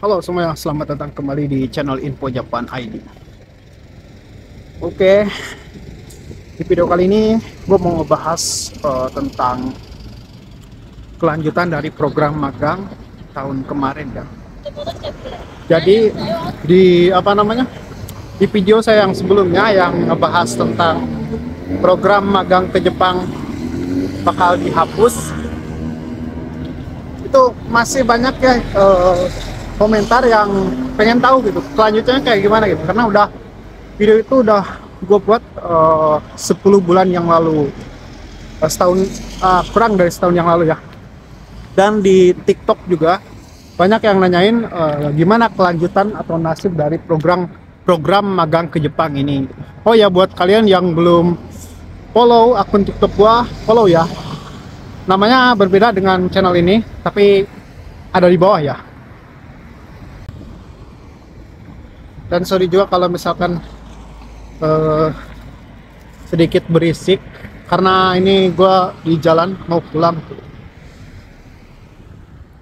Halo semuanya, selamat datang kembali di channel Info Japan ID. Oke, di video kali ini gue mau ngebahas tentang kelanjutan dari program magang tahun kemarin ya. Jadi di video saya yang sebelumnya yang ngebahas tentang program magang ke Jepang bakal dihapus, itu masih banyak ya komentar yang pengen tahu gitu kelanjutannya kayak gimana gitu, karena video itu udah gue buat 10 bulan yang lalu, setahun, kurang dari setahun yang lalu ya. Dan di TikTok juga banyak yang nanyain gimana kelanjutan atau nasib dari program magang ke Jepang ini. Oh ya, buat kalian yang belum follow akun TikTok gua, follow ya. Namanya berbeda dengan channel ini, tapi ada di bawah ya. Dan sorry juga kalau misalkan sedikit berisik, karena ini gue di jalan mau pulang.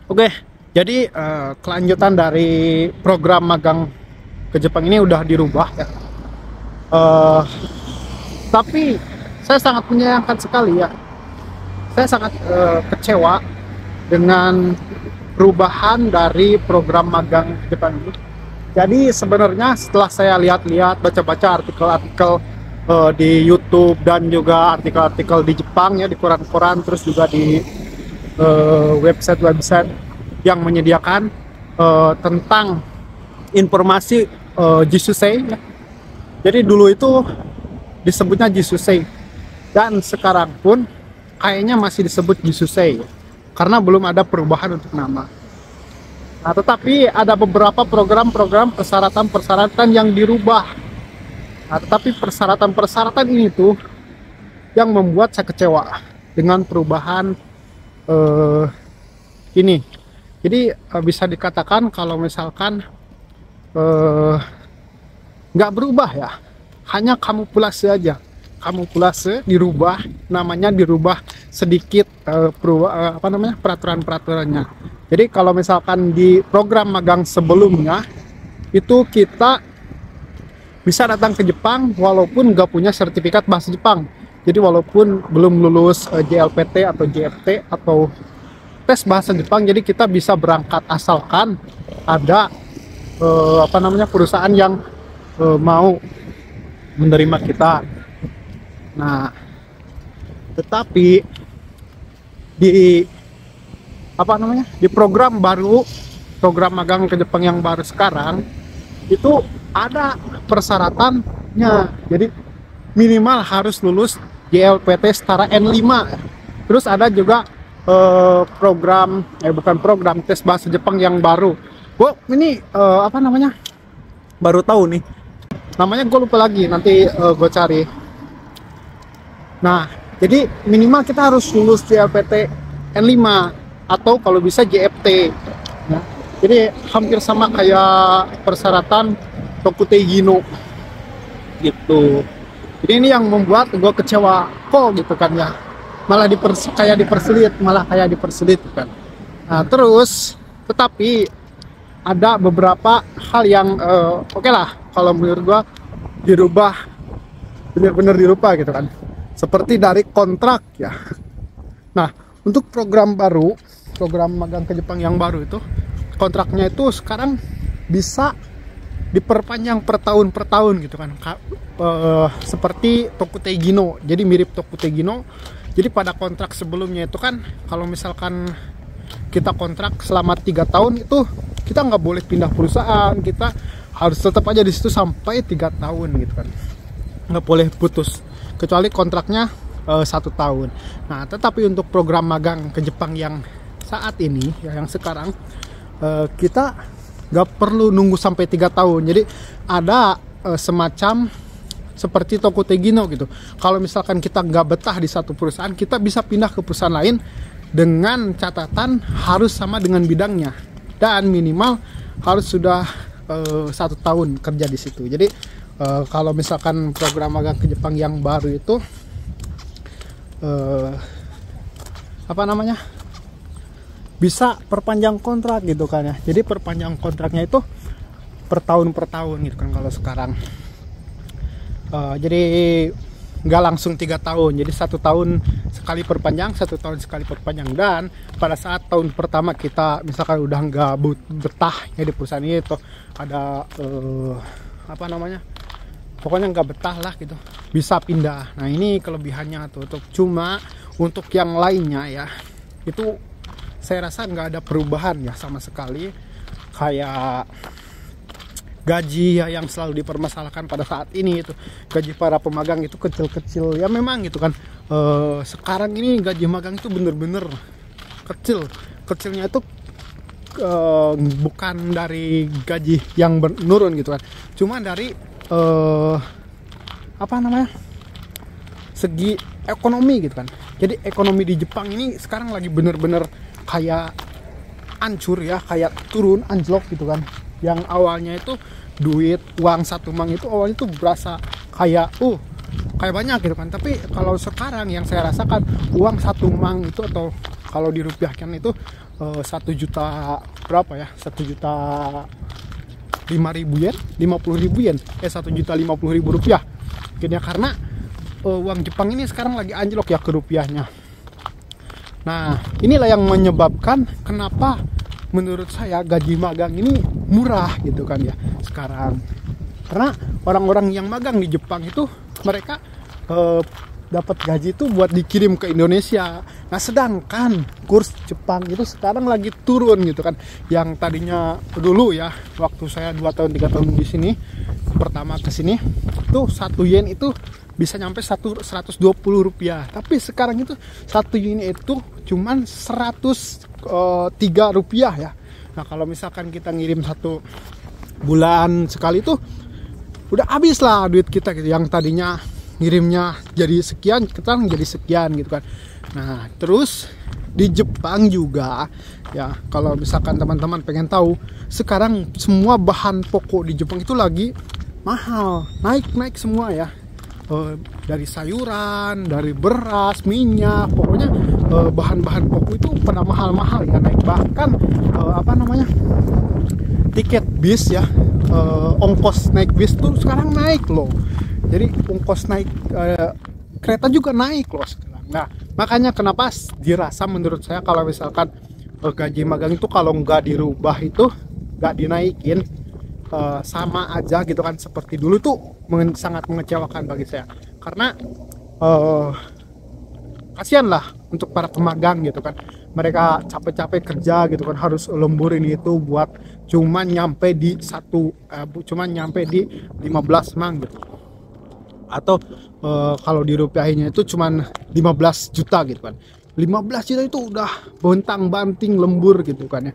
Oke, jadi kelanjutan dari program magang ke Jepang ini udah dirubah ya. Tapi saya sangat menyayangkan sekali ya. Saya sangat kecewa dengan perubahan dari program magang ke Jepang ini. Jadi sebenarnya setelah saya lihat-lihat, baca-baca artikel-artikel di YouTube dan juga artikel-artikel di Jepang ya, di koran-koran, terus juga di website-website yang menyediakan tentang informasi Jisusei ya. Jadi dulu itu disebutnya Jisusei, dan sekarang pun kayaknya masih disebut Jisusei ya, karena belum ada perubahan untuk nama. Nah, tetapi ada beberapa program-program persyaratan-persyaratan yang dirubah. Nah, tetapi persyaratan-persyaratan ini tuh yang membuat saya kecewa dengan perubahan ini. Jadi bisa dikatakan kalau misalkan nggak berubah ya, hanya kamuflase aja. Kamuflase dirubah, namanya dirubah sedikit peraturan-peraturannya. Jadi kalau misalkan di program magang sebelumnya itu kita bisa datang ke Jepang walaupun nggak punya sertifikat bahasa Jepang. Jadi walaupun belum lulus JLPT atau JFT atau tes bahasa Jepang, jadi kita bisa berangkat asalkan ada perusahaan yang mau menerima kita. Nah, tetapi di program baru, program magang ke Jepang yang baru sekarang itu ada persyaratannya. Jadi minimal harus lulus JLPT setara N5. Terus ada juga bukan program, tes bahasa Jepang yang baru. Ini baru tahu nih. Namanya gue lupa lagi, nanti gue cari. Nah, jadi minimal kita harus lulus JLPT N5 atau kalau bisa JFT ya. Jadi hampir sama kayak persyaratan Tokutei Gino gitu. Jadi ini yang membuat gue kecewa kok gitu kan ya, malah kayak dipersulit kan. Nah, terus tetapi ada beberapa hal yang oke lah kalau menurut gue dirubah, benar-benar dirubah gitu kan, seperti dari kontrak ya. Nah, untuk program magang ke Jepang yang baru itu, kontraknya itu sekarang bisa diperpanjang per tahun gitu kan. Seperti Tokutei Gino, jadi mirip Tokutei Gino. Jadi pada kontrak sebelumnya itu kan, kalau misalkan kita kontrak selama 3 tahun itu kita nggak boleh pindah perusahaan, kita harus tetap aja di situ sampai 3 tahun gitu kan, nggak boleh putus kecuali kontraknya 1 tahun. Nah, tetapi untuk program magang ke Jepang yang saat ini ya, yang sekarang, kita nggak perlu nunggu sampai 3 tahun. Jadi ada semacam seperti Tokutei Gino gitu. Kalau misalkan kita nggak betah di satu perusahaan, kita bisa pindah ke perusahaan lain dengan catatan harus sama dengan bidangnya dan minimal harus sudah 1 tahun kerja di situ. Jadi kalau misalkan program magang ke Jepang yang baru itu bisa perpanjang kontrak gitu kan ya. Jadi perpanjang kontraknya itu per tahun gitu kan kalau sekarang. Jadi nggak langsung 3 tahun, jadi 1 tahun sekali perpanjang, 1 tahun sekali perpanjang. Dan pada saat tahun pertama kita misalkan udah nggak betah ya di perusahaan ini, itu ada apa namanya, pokoknya nggak betah lah gitu, bisa pindah. Nah ini kelebihannya tuh. Cuma untuk yang lainnya ya, itu saya rasa nggak ada perubahan ya sama sekali. Kayak gaji ya yang selalu dipermasalahkan pada saat ini, itu gaji para pemagang itu kecil-kecil ya memang gitu kan. Sekarang ini gaji magang itu bener-bener kecilnya itu bukan dari gaji yang menurun gitu kan, cuma dari apa namanya, segi ekonomi gitu kan. Jadi ekonomi di Jepang ini sekarang lagi bener-bener kayak hancur ya, kayak turun anjlok gitu kan. Yang awalnya itu uang 1 mang itu awalnya itu berasa kayak kayak banyak gitu kan. Tapi kalau sekarang yang saya rasakan, uang 1 mang itu, atau kalau dirupiahkan itu 1 juta berapa ya, 1.005.000 yen, 50.000 yen, 1.050.000 rupiah mungkin ya, karena uang Jepang ini sekarang lagi anjlok ya ke rupiahnya. Nah inilah yang menyebabkan kenapa menurut saya gaji magang ini murah gitu kan ya sekarang. Karena orang-orang yang magang di Jepang itu mereka dapat gaji itu buat dikirim ke Indonesia. Nah sedangkan kurs Jepang itu sekarang lagi turun gitu kan. Yang tadinya dulu ya, waktu saya 2 tahun 3 tahun di sini, pertama ke sini tuh 1 yen itu bisa nyampe 120 rupiah. Tapi sekarang itu 1 yen itu cuman 103 rupiah ya. Nah kalau misalkan kita ngirim 1 bulan sekali tuh udah habis lah duit kita gitu. Yang tadinya ngirimnya jadi sekian, kita jadi sekian gitu kan. Nah terus di Jepang juga ya, kalau misalkan teman-teman pengen tahu, sekarang semua bahan pokok di Jepang itu lagi mahal, naik semua ya. Dari sayuran, dari beras, minyak, pokoknya bahan-bahan pokok itu pada mahal-mahal ya, naik. Bahkan apa namanya, tiket bis ya, ongkos naik bis tuh sekarang naik loh. Jadi ongkos naik kereta juga naik loh sekarang. Nah makanya kenapa dirasa menurut saya kalau misalkan gaji magang itu kalau nggak dirubah, itu nggak dinaikin, sama aja gitu kan seperti dulu, tuh sangat mengecewakan bagi saya. Karena kasihan lah untuk para pemagang gitu kan, mereka capek-capek kerja gitu kan, harus lemburin itu buat cuman nyampe di 15 mang gitu. Atau kalau dirupiahinnya itu cuman 15 juta gitu kan. 15 juta itu udah bontang-banting lembur gitu kan ya.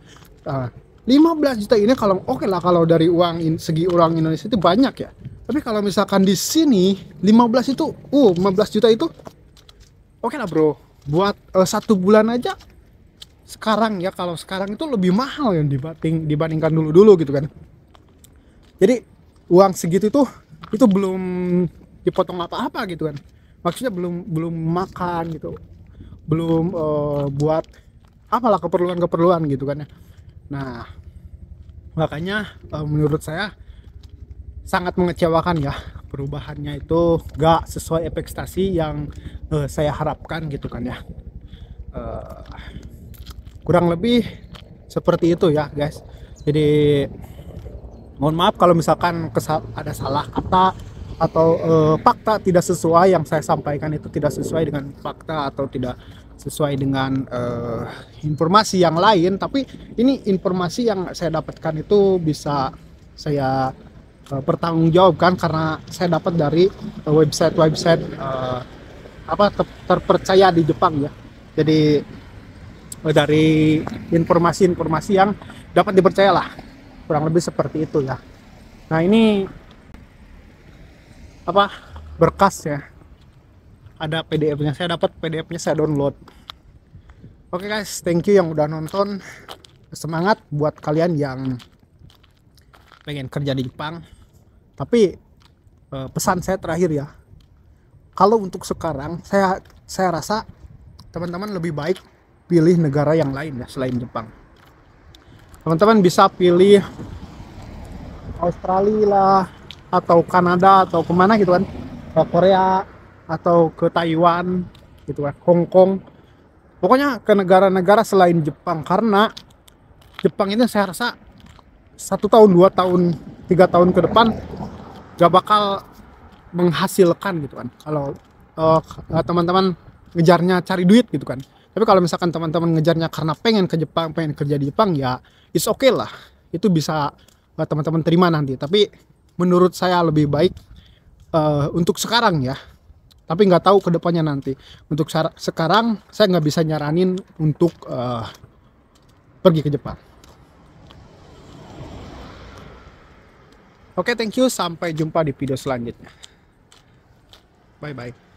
15 juta ini kalau oke lah, kalau dari segi uang Indonesia itu banyak ya. Tapi kalau misalkan di sini 15 juta itu oke lah bro. Buat 1 bulan aja sekarang ya, kalau sekarang itu lebih mahal yang dibandingkan dulu gitu kan. Jadi uang segitu itu belum dipotong apa-apa gitu kan. Maksudnya belum makan gitu. Belum buat apalah keperluan gitu kan ya. Nah makanya menurut saya sangat mengecewakan ya, perubahannya itu gak sesuai ekspektasi yang saya harapkan gitu kan ya. Kurang lebih seperti itu ya guys. Jadi mohon maaf kalau misalkan ada salah kata atau fakta tidak sesuai yang saya sampaikan, itu tidak sesuai dengan fakta atau tidak sesuai dengan informasi yang lain. Tapi ini informasi yang saya dapatkan itu bisa saya pertanggungjawabkan karena saya dapat dari website terpercaya di Jepang ya. Jadi dari informasi yang dapat dipercaya lah, kurang lebih seperti itu ya. Nah ini berkas ya, ada PDF-nya, saya dapat PDF-nya, saya download. Oke guys, thank you yang udah nonton. Semangat buat kalian yang pengen kerja di Jepang. Tapi pesan saya terakhir ya, kalau untuk sekarang saya rasa teman-teman lebih baik pilih negara yang lain ya selain Jepang. Teman-teman bisa pilih Australia lah, atau Kanada, atau kemana gitu kan, ke Korea, atau ke Taiwan gitu kan, Hong Kong. Pokoknya ke negara-negara selain Jepang, karena Jepang ini saya rasa 1 tahun, 2 tahun, 3 tahun ke depan gak bakal menghasilkan gitu kan. Kalau teman-teman ngejarnya cari duit gitu kan. Tapi kalau misalkan teman-teman ngejarnya karena pengen ke Jepang, pengen kerja di Jepang, ya it's okay lah. Itu bisa teman-teman terima nanti. Tapi menurut saya lebih baik untuk sekarang ya. Tapi nggak tahu kedepannya nanti. Untuk sekarang saya nggak bisa nyaranin untuk pergi ke Jepang. Oke, thank you. Sampai jumpa di video selanjutnya. Bye-bye.